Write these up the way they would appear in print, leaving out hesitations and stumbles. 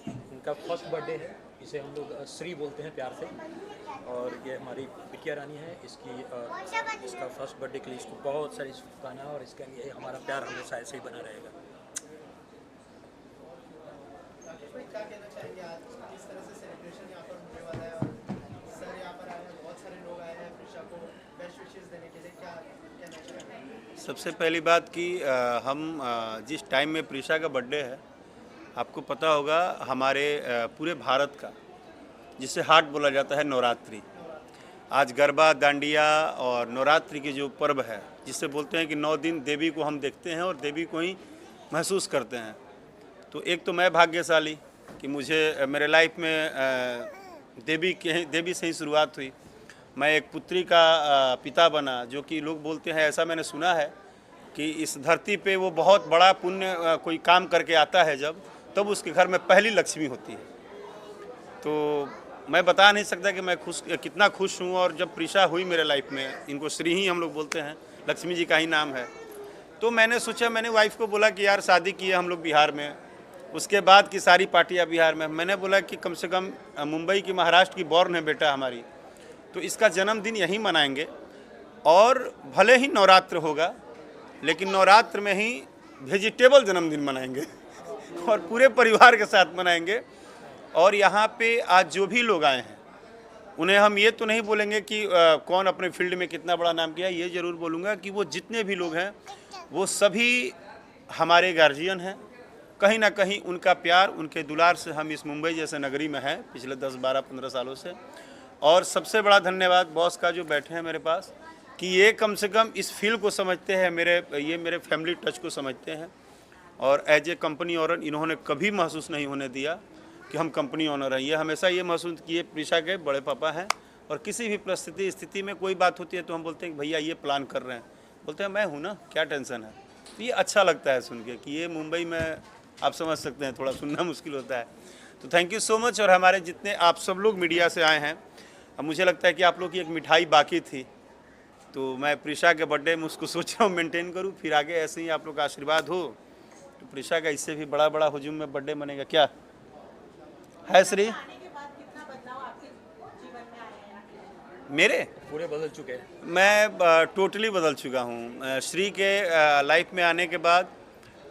इनका first birthday है। इसे हम लोग श्री बोलते हैं प्यार से। और ये हमारी बिटिया रानी है। इसका फर्स्ट बर्थडे के लिए इसको बहुत सारी शुभकामनाएं और इसके लिए हमारा प्यार हमेशा ऐसे ही बना रहेगा। क्या कहना चाहेंगे आज किस तरह से सेलिब्रेशन यहाँ पर होने वाला है, और सर यहाँ पर आए हैं, बहुत सारे लोग आए हैं प्रिशा को बेस्ट विशेस देने के लिए, क्या कहना चाहेंगे? सबसे पहली बात कि हम जिस टाइम में प्रिशा का बर्थडे है, आपको पता होगा हमारे पूरे भारत का जिसे हाट बोला जाता है नवरात्रि। आज गरबा, डांडिया और नवरात्रि के जो पर्व है, जिसे बोलते हैं कि 9 दिन देवी को हम देखते हैं और देवी को ही महसूस करते हैं। तो एक तो मैं भाग्यशाली कि मुझे मेरे लाइफ में देवी से ही शुरुआत हुई। मैं एक पुत्री का पिता बना, जो कि लोग बोलते हैं, ऐसा मैंने सुना है कि इस धरती पे वो बहुत बड़ा पुण्य कोई काम करके आता है जब, तब उसके घर में पहली लक्ष्मी होती है। तो मैं बता नहीं सकता कि मैं कितना खुश हूँ। और जब प्रिशा हुई मेरे लाइफ में, इनको श्री ही हम लोग बोलते हैं, लक्ष्मी जी का ही नाम है, तो मैंने सोचा, मैंने वाइफ को बोला कि यार शादी की है हम लोग बिहार में, उसके बाद की सारी पार्टियाँ बिहार में। मैंने बोला कि कम से कम मुंबई की, महाराष्ट्र की बॉर्न है बेटा हमारी, तो इसका जन्मदिन यहीं मनाएंगे। और भले ही नवरात्र होगा, लेकिन नवरात्र में ही वेजिटेबल जन्मदिन मनाएंगे और पूरे परिवार के साथ मनाएंगे। और यहाँ पे आज जो भी लोग आए हैं, उन्हें हम ये तो नहीं बोलेंगे कि कौन अपने फील्ड में कितना बड़ा नाम किया। ये ज़रूर बोलूँगा कि वो जितने भी लोग हैं, वो सभी हमारे गार्जियन हैं। कहीं ना कहीं उनका प्यार, उनके दुलार से हम इस मुंबई जैसे नगरी में हैं पिछले 10, 12, 15 सालों से। और सबसे बड़ा धन्यवाद बॉस का जो बैठे हैं मेरे पास, कि ये कम से कम इस फील्ड को समझते हैं, मेरे फैमिली टच को समझते हैं। और एज ए कंपनी ओनर इन्होंने कभी महसूस नहीं होने दिया कि हम कंपनी ओनर हैं। ये हमेशा ये महसूस किए प्रिशा के बड़े पापा हैं। और किसी भी परिस्थिति स्थिति में कोई बात होती है तो हम बोलते हैं कि भैया ये प्लान कर रहे हैं, बोलते हैं मैं हूँ ना, क्या टेंशन है। तो ये अच्छा लगता है सुन के कि ये मुंबई में, आप समझ सकते हैं, थोड़ा सुनना मुश्किल होता है। तो थैंक यू सो मच। और हमारे जितने आप सब लोग मीडिया से आए हैं, अब मुझे लगता है कि आप लोग की एक मिठाई बाकी थी, तो मैं प्रिशा के बर्थडे में उसको सोच रहा हूँ मेंटेन करूँ, फिर आगे ऐसे ही आप लोग का आशीर्वाद हो तो प्रिशा का इससे भी बड़ा हुजूम में बर्थडे मनेगा। क्या है श्री? मेरे पूरे बदल चुके हैं। मैं टोटली बदल चुका हूँ। श्री के लाइफ में आने के बाद,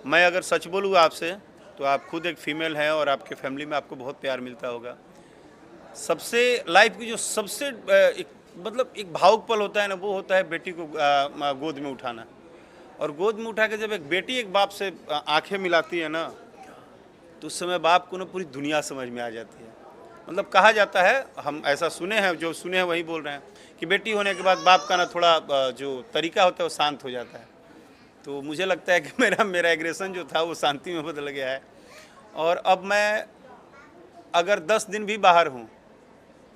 मैं अगर सच बोलूँ आपसे, तो आप खुद एक फीमेल हैं और आपके फैमिली में आपको बहुत प्यार मिलता होगा। सबसे लाइफ की जो सबसे एक भावुक पल होता है ना, वो होता है बेटी को गोद में उठाना। और गोद में उठा के जब एक बेटी एक बाप से आंखें मिलाती है ना, तो उस समय बाप को ना पूरी दुनिया समझ में आ जाती है। मतलब कहा जाता है, हम ऐसा सुने हैं, जो सुने हैं वही बोल रहे हैं, कि बेटी होने के बाद बाप का ना थोड़ा जो तरीका होता है वो शांत हो जाता है। तो मुझे लगता है कि मेरा एग्रेशन जो था वो शांति में बदल गया है। और अब मैं अगर 10 दिन भी बाहर हूँ,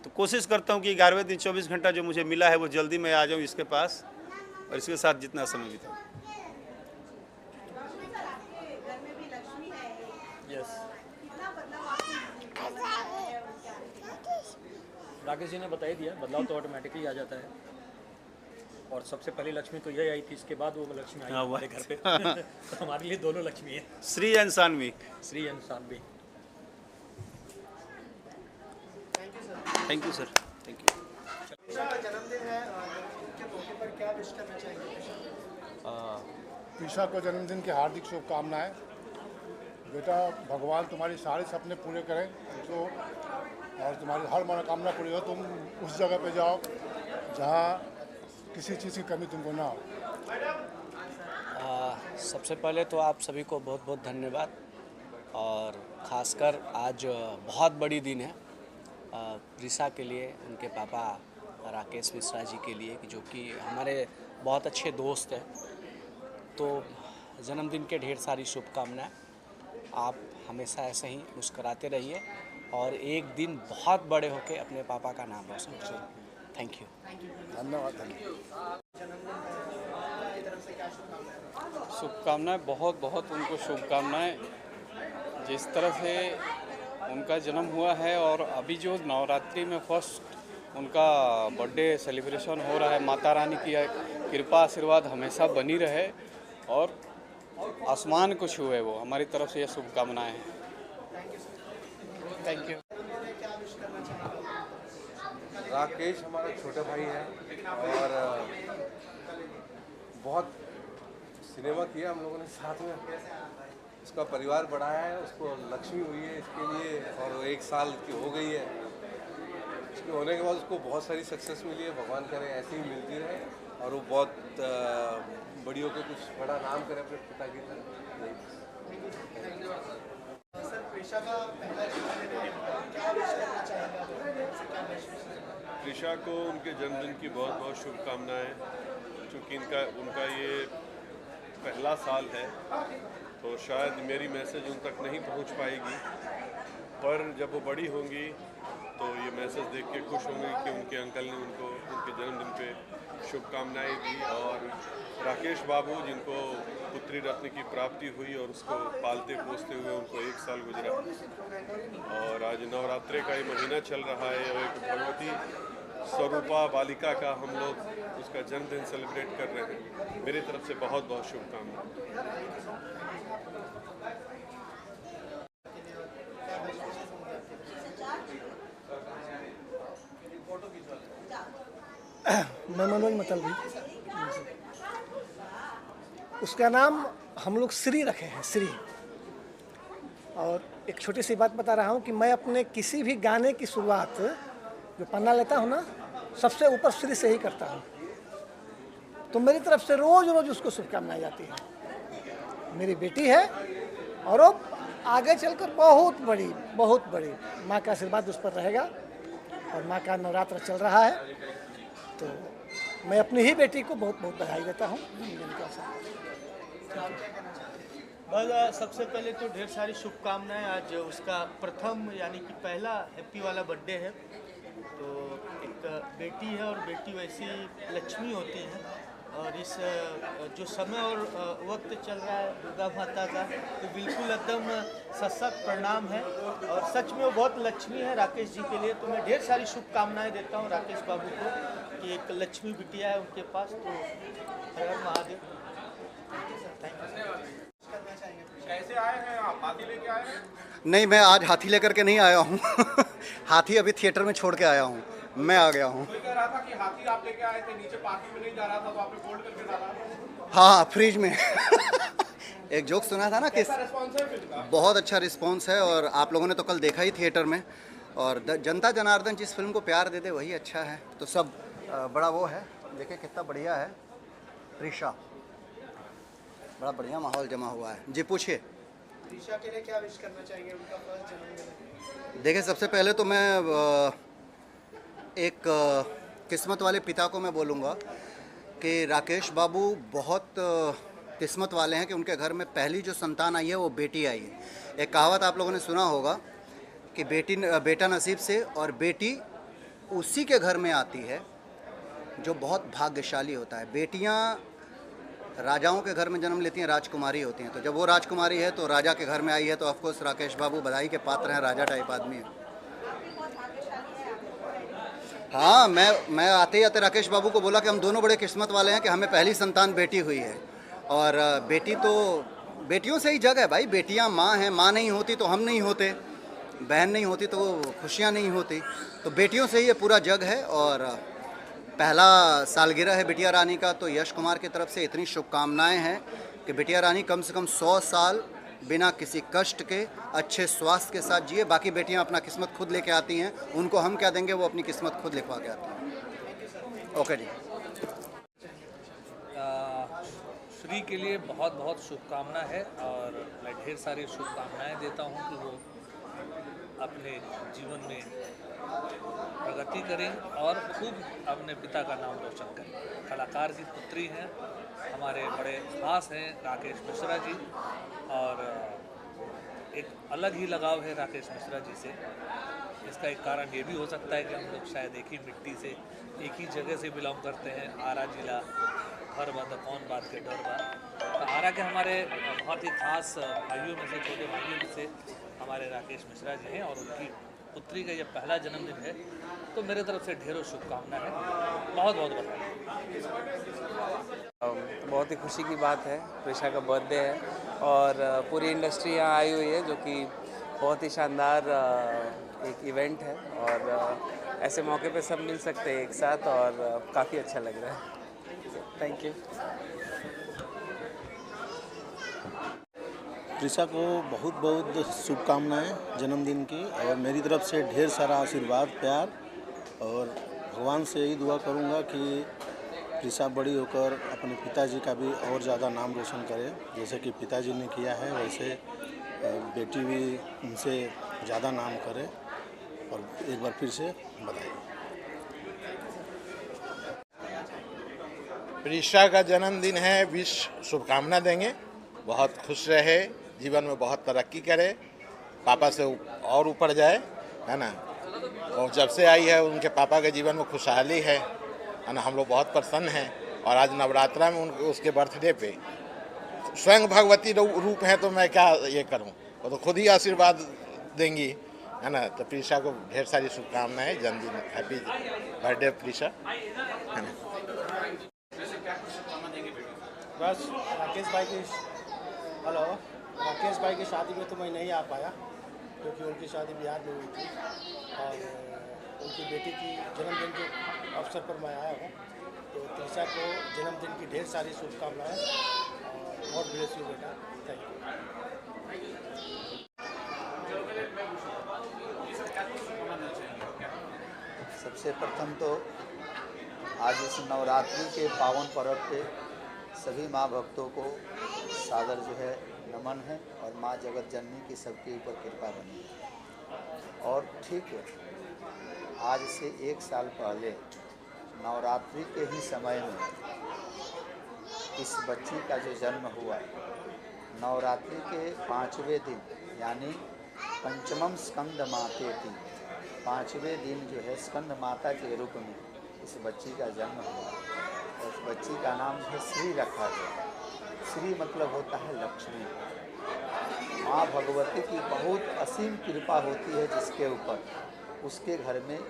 तो कोशिश करता हूँ कि 11वें दिन 24 घंटा जो मुझे मिला है वो जल्दी मैं आ जाऊँ इसके पास और इसके साथ जितना समय बिताऊँ। यस, राकेश जी ने बता ही दिया, बदलाव तो ऑटोमेटिकली आ जाता है। और सबसे पहली लक्ष्मी तो यही आई थी, इसके बाद वो लक्ष्मी आई हमारे घर पे। तो हमारे लिए दोनों लक्ष्मी है, Shree and Saanvi. Shree and Saanvi. Thank you sir, thank you. Prisha का जन्मदिन है, जन्मदिन के मौके पर क्या विश करना चाहेंगे? प्रिशा को जन्मदिन की हार्दिक शुभकामनाएं। बेटा, भगवान तुम्हारी सारे सपने पूरे करें जो, और तुम्हारी हर मनोकामना पूरी हो। तुम उस जगह पे जाओ जहाँ किसी चीज़ की कमी तुमको ना हो। सबसे पहले तो आप सभी को बहुत बहुत धन्यवाद। और ख़ासकर आज बहुत बड़ी दिन है प्रिशा के लिए, उनके पापा राकेश मिश्रा जी के लिए, जो कि हमारे बहुत अच्छे दोस्त हैं। तो जन्मदिन के ढेर सारी शुभकामनाएं। आप हमेशा ऐसे ही मुस्कुराते रहिए और एक दिन बहुत बड़े होकर अपने पापा का नाम रोशन करिए। Thank you. धन्यवाद। शुभकामनाएं, बहुत बहुत उनको शुभकामनाएं। जिस तरह से उनका जन्म हुआ है और अभी जो नवरात्रि में फर्स्ट उनका बर्थडे सेलिब्रेशन हो रहा है, माता रानी की कृपा आशीर्वाद हमेशा बनी रहे और आसमान को छुए वो, हमारी तरफ से ये शुभकामनाएं हैं। Thank you. क्या विश करना चाहेंगे? राकेश हमारा छोटा भाई है और बहुत सिनेमा किया हम लोगों ने साथ में। उसका परिवार बढ़ाया है, उसको लक्ष्मी हुई है इसके लिए और 1 साल की हो गई है। इसके होने के बाद उसको बहुत सारी सक्सेस मिली है, भगवान करे ऐसे ही मिलती रहे और वो बहुत बड़ी होकर कुछ बड़ा नाम करे अपने पिता की तरह। सर प्रीशा का पहला जन्मदिन है, क्या विश करना चाहेंगे आप अपने से, क्या विश? प्रीशा को उनके जन्मदिन की बहुत बहुत शुभकामनाएं। क्योंकि उनका ये पहला साल है तो शायद मेरी मैसेज उन तक नहीं पहुंच पाएगी, पर जब वो बड़ी होंगी तो ये मैसेज देख के खुश होंगी कि उनके अंकल ने उनको उनके जन्मदिन पे शुभकामनाएं दी। और राकेश बाबू जिनको पुत्री रत्न की प्राप्ति हुई और उसको पालते पोसते हुए उनको 1 साल गुजरा, और आज नवरात्रे का ये महीना चल रहा है और एक भगवती स्वरूपा बालिका का हम लोग उसका जन्मदिन सेलिब्रेट कर रहे हैं। मेरी तरफ से बहुत बहुत शुभकामनाएं। मैं मनोज मतलबी। उसका नाम हम लोग श्री रखे हैं, श्री। और एक छोटी सी बात बता रहा हूँ कि मैं अपने किसी भी गाने की शुरुआत जो पन्ना लेता हूँ ना, सबसे ऊपर श्री से ही करता हूँ। तो मेरी तरफ से रोज़ रोज़ उसको शुभकामनाएं जाती है। मेरी बेटी है और वो आगे चलकर बहुत बड़ी माँ का आशीर्वाद उस पर रहेगा। और माँ का नवरात्र चल रहा है तो मैं अपनी ही बेटी को बहुत बहुत बधाई देता हूँ। बस सबसे पहले तो ढेर सारी शुभकामनाएं। आज उसका प्रथम यानी कि पहला हैप्पी वाला बर्थडे है। तो एक बेटी है और बेटी वैसी लक्ष्मी होती है। और इस जो समय और वक्त चल रहा है दुर्गा माता का, तो बिल्कुल एकदम सशक्त प्रणाम है। और सच में वो बहुत लक्ष्मी है राकेश जी के लिए। तो मैं ढेर सारी शुभकामनाएं देता हूँ राकेश बाबू को कि एक लक्ष्मी बिटिया है उनके पास। तो हर हर महादेव। कैसे आए हैं आप? हाथी लेके आए हैं? नहीं, मैं आज हाथी लेकर के नहीं आया हूँ। हाथी अभी थिएटर में छोड़ के आया हूँ, मैं आ गया हूँ। कोई कह रहा था कि हाथी आप लेके आए थे, नीचे पार्किंग में नहीं जा रहा था तो आपने फोल्ड करके डाला। हाँ, फ्रिज में। एक जोक सुना था ना कि रिस्पॉन्स है फिल्म का? बहुत अच्छा रिस्पॉन्स है और आप लोगों ने तो कल देखा ही थिएटर में। और जनता जनार्दन जिस फिल्म को प्यार दे दे वही अच्छा है। तो सब बड़ा वो है, देखिए कितना बढ़िया है प्रीशा, बड़ा बढ़िया माहौल जमा हुआ है। जी पूछिए। प्रीशा के लिए क्या विश करना चाहेंगे? उनका फर्स्ट जन्मदिन है। देखिए सबसे पहले तो मैं एक किस्मत वाले पिता को मैं बोलूँगा कि राकेश बाबू बहुत किस्मत वाले हैं कि उनके घर में पहली जो संतान आई है वो बेटी आई है। एक कहावत आप लोगों ने सुना होगा कि बेटा नसीब से और बेटी उसी के घर में आती है जो बहुत भाग्यशाली होता है। बेटियां राजाओं के घर में जन्म लेती हैं, राजकुमारी होती हैं। तो जब वो राजकुमारी है तो राजा के घर में आई है, तो ऑफकोर्स राकेश बाबू बधाई के पात्र हैं, राजा टाइप आदमी है। हाँ, मैं आते आते राकेश बाबू को बोला कि हम दोनों बड़े किस्मत वाले हैं कि हमें पहली संतान बेटी हुई है। और बेटी तो बेटियों से ही जग है भाई। बेटियां माँ हैं, माँ नहीं होती तो हम नहीं होते, बहन नहीं होती तो खुशियाँ नहीं होती। तो बेटियों से ही ये पूरा जग है। और पहला सालगिरह है बिटिया रानी का, तो यश कुमार की तरफ से इतनी शुभकामनाएं हैं कि बिटिया रानी कम से कम 100 साल बिना किसी कष्ट के अच्छे स्वास्थ्य के साथ जिए। बाकी बेटियां अपना किस्मत खुद लेके आती हैं, उनको हम क्या देंगे, वो अपनी किस्मत खुद लिखवा के आती हैं। ओके जी। श्री के लिए बहुत बहुत शुभकामना है और मैं ढेर सारी शुभकामनाएं देता हूं कि वो अपने जीवन में प्रगति करें और खूब अपने पिता का नाम रोशन करें। कलाकार की पुत्री हैं, हमारे बड़े खास हैं राकेश मिश्रा जी। और एक अलग ही लगाव है राकेश मिश्रा जी से। इसका एक कारण ये भी हो सकता है कि हम लोग शायद एक ही मिट्टी से, एक ही जगह से बिलोंग करते हैं। आरा जिला, घर बा तो कौन बात के डर बा। तो आरा के हमारे बहुत ही खास भाइयों में से, छोटे भाइयों में से हमारे राकेश मिश्रा जी हैं और उनकी पुत्री का ये पहला जन्मदिन है। तो मेरे तरफ से ढेरों शुभकामनाएं हैं, बहुत बहुत बधाई। बहुत ही खुशी की बात है, प्रीशा का बर्थडे है और पूरी इंडस्ट्री यहाँ आई हुई है जो कि बहुत ही शानदार एक इवेंट है और ऐसे मौके पे सब मिल सकते हैं एक साथ और काफ़ी अच्छा लग रहा है। Thank you. प्रिसा को बहुत बहुत शुभकामनाएं जन्मदिन की, और मेरी तरफ से ढेर सारा आशीर्वाद प्यार, और भगवान से यही दुआ करूंगा कि प्रिसा बड़ी होकर अपने पिताजी का भी और ज़्यादा नाम रोशन करे। जैसे कि पिताजी ने किया है वैसे बेटी भी उनसे ज़्यादा नाम करे। और एक बार फिर से बधाई। प्रिसा का जन्मदिन है, विश शुभकामना देंगे, बहुत खुश रहे, जीवन में बहुत तरक्की करे, पापा से और ऊपर जाए, है ना। और जब से आई है उनके पापा के जीवन में खुशहाली है ना। हम लोग बहुत प्रसन्न हैं। और आज नवरात्रा में उसके बर्थडे पे स्वयं भगवती रूप है, तो मैं क्या ये करूं, वो तो खुद ही आशीर्वाद देंगी, है ना। तो प्रिसा को ढेर सारी शुभकामनाएं, जन्मदिन, हैप्पी बर्थडे प्रिसा, है ना। बस राकेश भाई की शादी में तो मैं नहीं आ पाया, क्योंकि उनकी शादी बिहार में हुई थी और उनकी बेटी की जन्मदिन के अवसर पर मैं आया हूँ। तो प्रिसा को जन्मदिन की ढेर सारी शुभकामनाएं और गॉड ब्लेस यू बेटा। Thank you. सबसे प्रथम तो आज इस नवरात्रि के पावन पर्व पे सभी माँ भक्तों को सादर जो है नमन है, और माँ जगत जननी की सबके ऊपर कृपा बनी है। और ठीक आज से 1 साल पहले नवरात्रि के ही समय में इस बच्ची का जो जन्म हुआ, नवरात्रि के 5वें दिन यानी पंचमम स्कंद माते थी, 5वें दिन जो है स्कंद माता के रूप में इस बच्ची का जन्म हुआ। और उस बच्ची का नाम है श्री रखा गया। श्री मतलब होता है लक्ष्मी। माँ भगवती की बहुत असीम कृपा होती है जिसके ऊपर, उसके घर में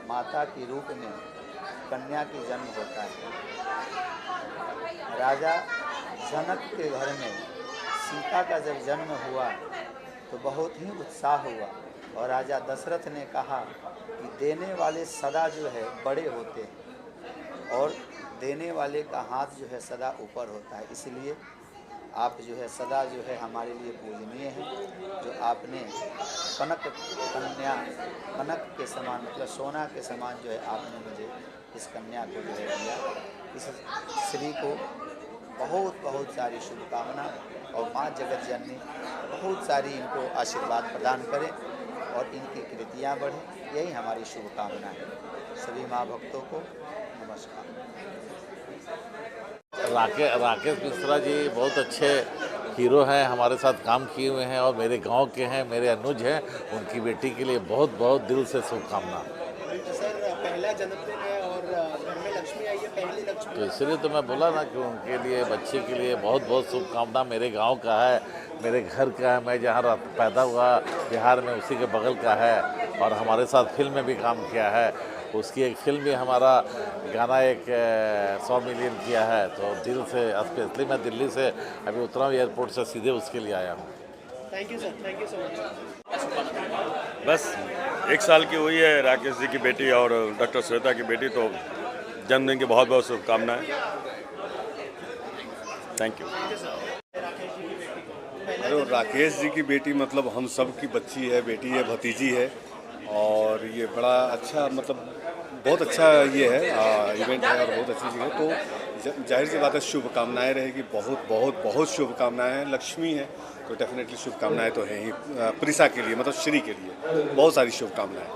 माता के रूप में कन्या की जन्म होता है। राजा जनक के घर में सीता का जब जन्म हुआ तो बहुत ही उत्साह हुआ, और राजा दशरथ ने कहा कि देने वाले सदा जो है बड़े होते हैं, और देने वाले का हाथ जो है सदा ऊपर होता है। इसलिए आप जो है सदा जो है हमारे लिए पूजनीय हैं, जो आपने कनक के समान मतलब सोना के समान जो है आपने मुझे इस कन्या को जो है दिया। इस श्री को बहुत बहुत सारी शुभकामना, और माँ जगत जननी बहुत सारी इनको आशीर्वाद प्रदान करें और इनकी कृतियाँ बढ़ें, यही हमारी शुभकामना है। सभी माँ भक्तों को नमस्कार। राकेश मिश्रा जी बहुत अच्छे हीरो हैं, हमारे साथ काम किए हुए हैं और मेरे गांव के हैं, मेरे अनुज हैं। उनकी बेटी के लिए बहुत बहुत दिल से शुभकामना। सर पहला जन्मदिन है और घर में लक्ष्मी आई है, पहली लक्ष्मी, तो इसलिए तो मैं बोला ना कि उनके लिए, बच्चे के लिए बहुत बहुत शुभकामना। मेरे गांव का है, मेरे घर का है, मैं जहाँ पैदा हुआ बिहार में उसी के बगल का है, और हमारे साथ फिल्म में भी काम किया है। उसकी एक फिल्म भी हमारा गाना एक 100 मिलियन किया है। तो दिल से स्पेशली मैं दिल्ली से अभी उतरा हूँ एयरपोर्ट से, सीधे उसके लिए आया हूँ। Thank you sir, thank you so much. बस 1 साल की हुई है राकेश जी की बेटी और डॉक्टर श्वेता की बेटी, तो जन्मदिन की बहुत बहुत शुभकामनाएं। Thank you. अरे राकेश जी की बेटी मतलब हम सब की बच्ची है, बेटी है, भतीजी है, और ये बड़ा अच्छा मतलब बहुत अच्छा ये है इवेंट है और बहुत अच्छी चीज़ है। तो जाहिर सी बात है शुभकामनाएं रहेगी, बहुत बहुत बहुत शुभकामनाएं हैं। लक्ष्मी है तो डेफिनेटली शुभकामनाएं तो हैं ही प्रिसा के लिए, मतलब श्री के लिए बहुत सारी शुभकामनाएं।